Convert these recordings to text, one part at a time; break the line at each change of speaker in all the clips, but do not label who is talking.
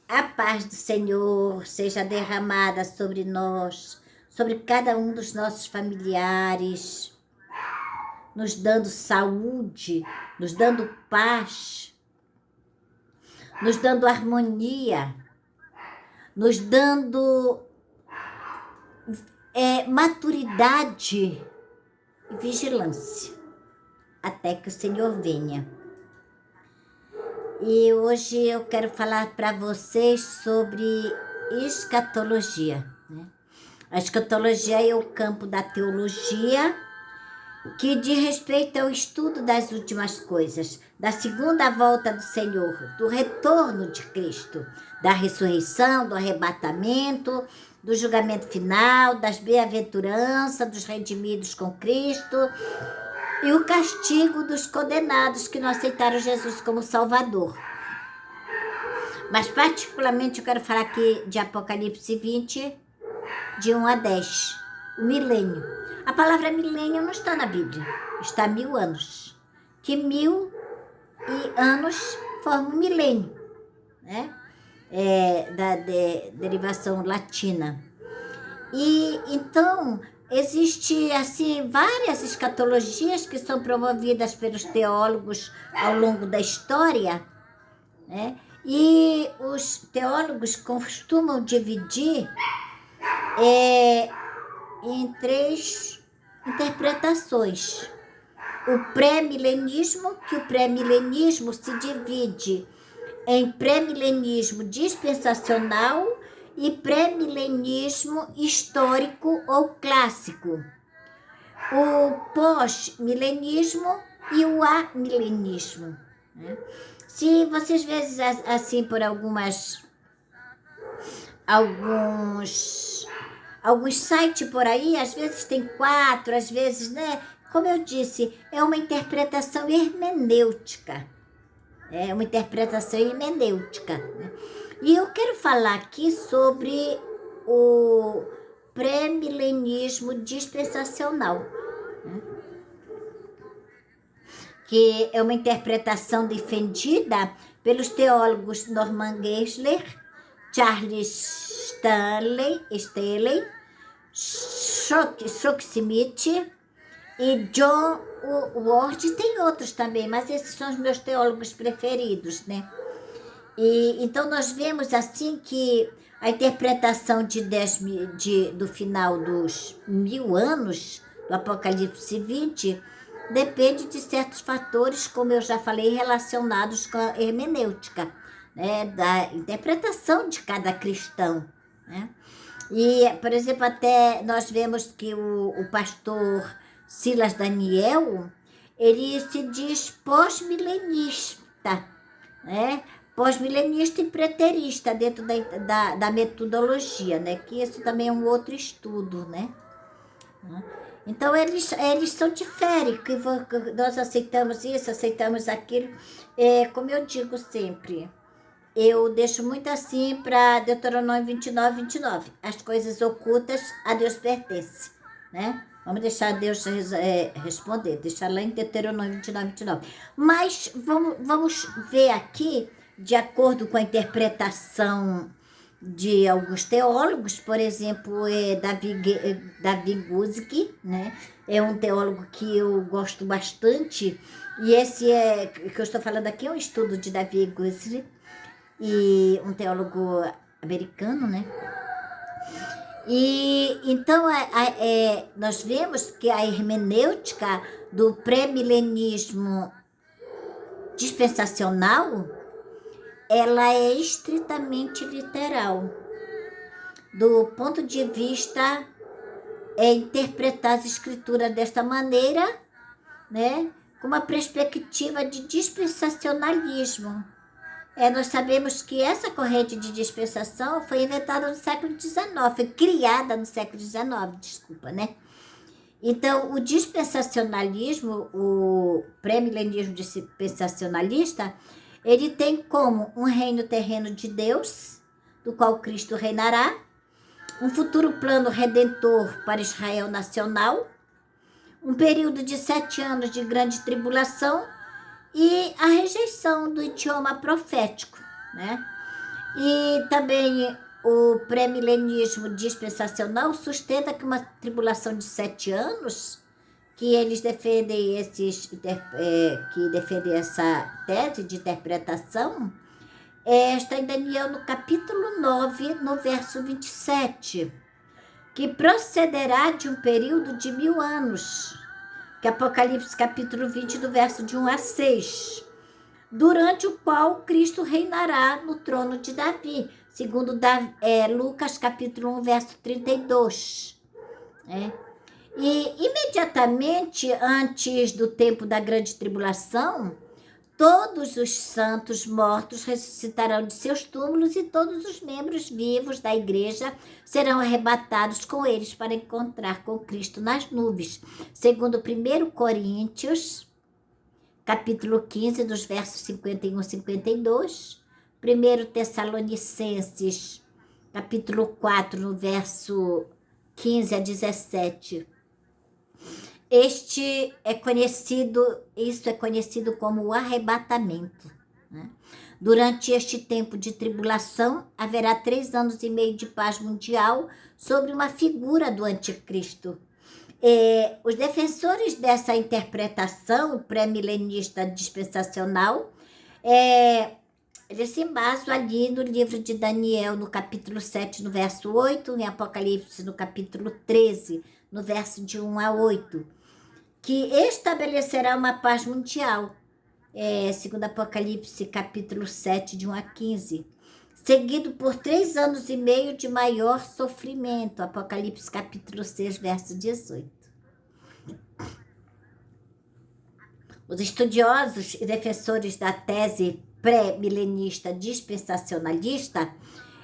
A paz do Senhor seja derramada sobre nós, sobre cada um dos nossos familiares, nos dando saúde, nos dando paz, nos dando harmonia, nos dando maturidade e vigilância, até que o Senhor venha. E hoje eu quero falar para vocês sobre escatologia, né? A escatologia é o campo da teologia que diz respeito ao estudo das últimas coisas, da segunda volta do Senhor, do retorno de Cristo, da ressurreição, do arrebatamento, do julgamento final, das bem-aventuranças, dos redimidos com Cristo e o castigo dos condenados que não aceitaram Jesus como Salvador. Mas particularmente eu quero falar aqui de Apocalipse 20, de 1 a 10, o milênio. A palavra milênio não está na Bíblia, está há 1000 anos. Que 1000 anos formam um milênio, né? Da derivação latina. E então existe assim várias escatologias que são promovidas pelos teólogos ao longo da história, né? E os teólogos costumam dividir em 3 interpretações. O pré-milenismo, que o pré-milenismo se divide em pré-milenismo dispensacional e pré-milenismo histórico ou clássico. O pós-milenismo e o amilenismo, né? Se vocês vezes assim por alguns sites por aí, às vezes tem 4, às vezes, né? Como eu disse, é uma interpretação hermenêutica. É uma interpretação hermenêutica, né? E eu quero falar aqui sobre o pré-milenismo dispensacional, né? Que é uma interpretação defendida pelos teólogos Norman Geisler, Charles Stanley, Chuck Smith e John Ward. Tem outros também, mas esses são os meus teólogos preferidos, né? E então nós vemos assim que a interpretação do final dos 1000 anos do Apocalipse 20 depende de certos fatores, como eu já falei, relacionados com a hermenêutica, né, da interpretação de cada cristão, né? E, por exemplo, até nós vemos que o pastor Silas Daniel, ele se diz pós-milenista, né? Pós-milenista e preterista dentro da metodologia, né? Que isso também é um outro estudo, né? Então, eles são diferentes, que nós aceitamos isso, aceitamos aquilo. Como eu digo sempre, eu deixo muito assim para Deuteronômio 29. As coisas ocultas a Deus pertencem, né? Vamos deixar Deus responder, deixar lá em Deuteronômio 29. Mas vamos ver aqui, de acordo com a interpretação de alguns teólogos, por exemplo, Davi Guzik, né? É um teólogo que eu gosto bastante, e esse que eu estou falando aqui é um estudo de Davi Guzik, e um teólogo americano, né? E então nós vemos que a hermenêutica do pré-milenismo dispensacional, ela é estritamente literal. Do ponto de vista interpretar as escrituras desta maneira, né, com uma perspectiva de dispensacionalismo. Nós sabemos que essa corrente de dispensação foi inventada no século XIX, foi criada no século XIX, desculpa, né? Então, o dispensacionalismo, o pré-milenismo dispensacionalista, ele tem como um reino terreno de Deus, do qual Cristo reinará, um futuro plano redentor para Israel nacional, um período de 7 anos de grande tribulação, e a rejeição do idioma profético, né? E também o pré-milenismo dispensacional sustenta que uma tribulação de 7 anos, que eles defendem que defendem essa tese de interpretação, está em Daniel no capítulo 9, no verso 27, que procederá de um período de 1000 anos, que é Apocalipse capítulo 20, do verso de 1 a 6, durante o qual Cristo reinará no trono de Davi, segundo Lucas capítulo 1, verso 32. E imediatamente antes do tempo da grande tribulação, todos os santos mortos ressuscitarão de seus túmulos e todos os membros vivos da igreja serão arrebatados com eles para encontrar com Cristo nas nuvens. Segundo 1 Coríntios, capítulo 15, dos versos 51 e 52. 1 Tessalonicenses, capítulo 4, no verso 15 a 17. Isso é conhecido como o arrebatamento. Durante este tempo de tribulação, haverá 3 anos e meio de paz mundial sobre uma figura do anticristo. Os defensores dessa interpretação pré-milenista dispensacional, eles se embasam ali no livro de Daniel, no capítulo 7, no verso 8, em Apocalipse, no capítulo 13, no verso de 1 a 8, que estabelecerá uma paz mundial, segundo Apocalipse, capítulo 7, de 1 a 15, seguido por 3 anos e meio de maior sofrimento, Apocalipse, capítulo 6, verso 18. Os estudiosos e defensores da tese pré-milenista dispensacionalista,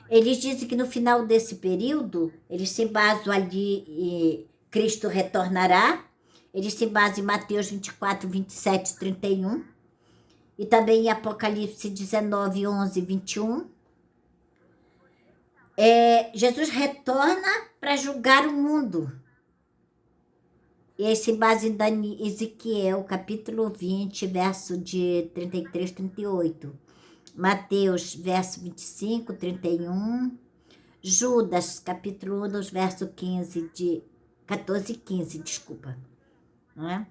eles dizem que no final desse período, eles se basam ali e Cristo retornará, eles se basam em Mateus 24, 27, 31, e também em Apocalipse 19, 11, 21. Jesus retorna para julgar o mundo. E aí se basa em Ezequiel, capítulo 20, verso de 33, 38. Mateus, verso 25, 31. Judas, capítulo 1, dos versos 14 e 15, desculpa. Não é?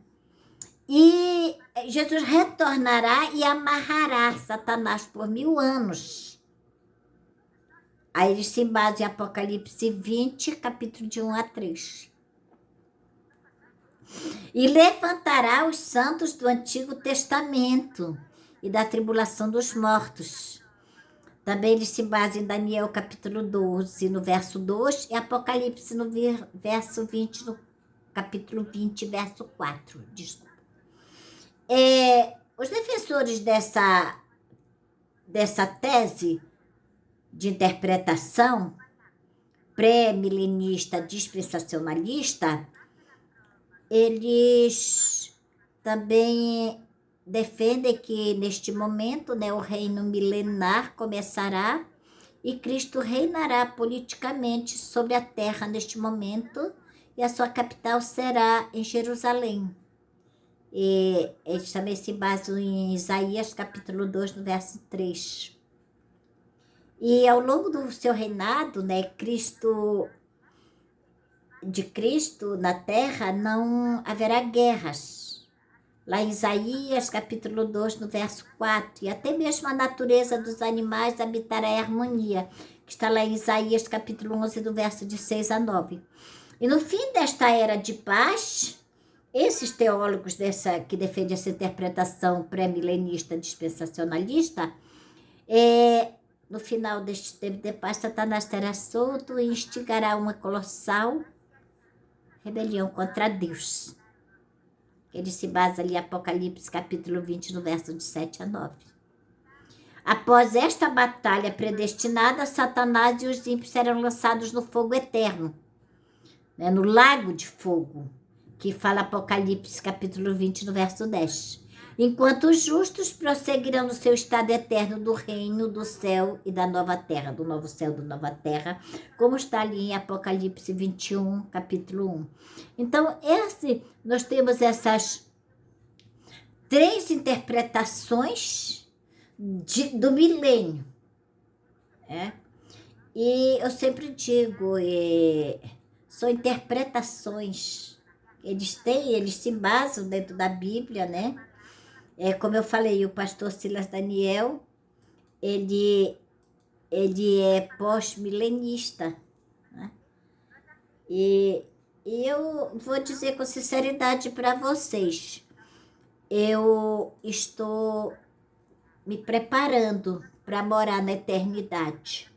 E Jesus retornará e amarrará Satanás por 1000 anos. Aí eles se basam em Apocalipse 20, capítulo de 1 a 3. E levantará os santos do Antigo Testamento e da tribulação dos mortos. Também eles se basam em Daniel, capítulo 12, no verso 2, e Apocalipse, no verso 20, no capítulo 20, verso 4. Desculpa. Os defensores dessa tese de interpretação pré-milenista dispensacionalista, eles também defendem que neste momento, o reino milenar começará e Cristo reinará politicamente sobre a terra neste momento e a sua capital será em Jerusalém. E eles também se basam em Isaías capítulo 2, no verso 3. E ao longo do seu reinado, de Cristo na terra, não haverá guerras. Lá em Isaías, capítulo 2, no verso 4, e até mesmo a natureza dos animais habitará em harmonia, que está lá em Isaías, capítulo 11, do verso de 6 a 9. E no fim desta era de paz, esses teólogos que defendem essa interpretação pré-milenista dispensacionalista, no final deste tempo de paz, Satanás será solto e instigará uma colossal rebelião contra Deus. Ele se basa ali em Apocalipse, capítulo 20, no verso de 7 a 9. Após esta batalha predestinada, Satanás e os ímpios serão lançados no fogo eterno, no lago de fogo, que fala Apocalipse, capítulo 20, no verso 10. Enquanto os justos prosseguirão no seu estado eterno do reino do céu e da nova terra, do novo céu e da nova terra, como está ali em Apocalipse 21, capítulo 1. Então, nós temos essas 3 interpretações do milênio. né? E eu sempre digo, são interpretações. Eles se basam dentro da Bíblia, né? Como eu falei, o pastor Silas Daniel, ele, ele é pós-milenista, né? E, e eu vou dizer com sinceridade para vocês, eu estou me preparando para morar na eternidade.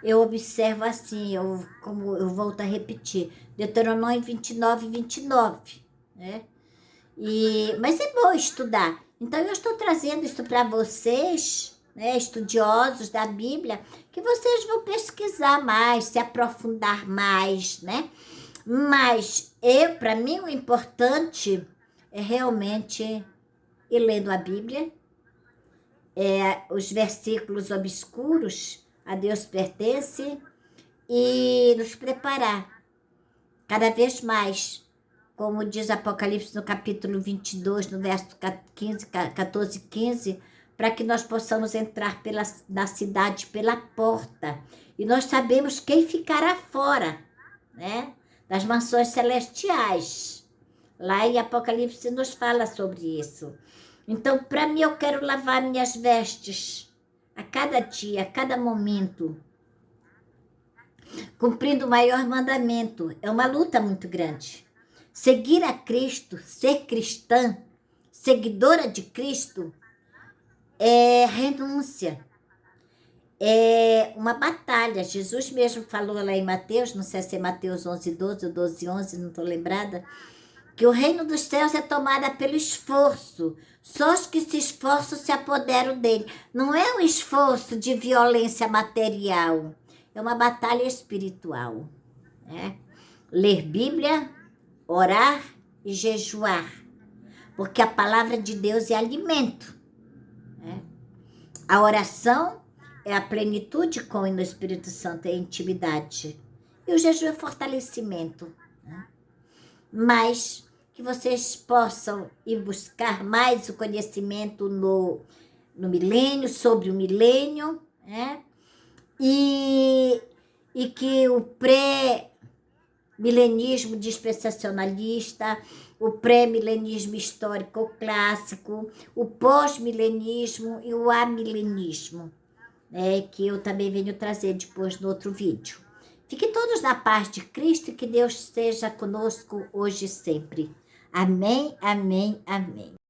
Eu observo assim, como eu volto a repetir, Deuteronômio 29, 29, né? Mas é bom estudar. Então, eu estou trazendo isso para vocês, né, estudiosos da Bíblia, que vocês vão pesquisar mais, se aprofundar mais, né? Mas para mim, o importante é realmente ir lendo a Bíblia, os versículos obscuros, a Deus pertence, e nos preparar cada vez mais, como diz Apocalipse no capítulo 22, no verso 15, 14 e 15, para que nós possamos entrar na cidade pela porta. E nós sabemos quem ficará fora, né? Das mansões celestiais. Lá em Apocalipse nos fala sobre isso. Então, para mim, eu quero lavar minhas vestes a cada dia, a cada momento, cumprindo o maior mandamento. É uma luta muito grande. Seguir a Cristo, ser cristã, seguidora de Cristo, é renúncia, é uma batalha. Jesus mesmo falou lá em Mateus, não sei se é Mateus 11:12 ou 12:11, não estou lembrada, que o reino dos céus é tomado pelo esforço. Só os que se esforçam se apoderam dele. Não é um esforço de violência material, é uma batalha espiritual, né? Ler Bíblia, orar e jejuar, porque a palavra de Deus é alimento, né? A oração é a plenitude com o Espírito Santo, é intimidade. E o jejum é fortalecimento, né? Mas que vocês possam ir buscar mais o conhecimento no milênio, sobre o milênio, né? E que o pré-milenismo dispensacionalista, o pré-milenismo histórico clássico, o pós-milenismo e o amilenismo, né, que eu também venho trazer depois no outro vídeo. Fiquem todos na paz de Cristo e que Deus esteja conosco hoje e sempre. Amém, amém, amém.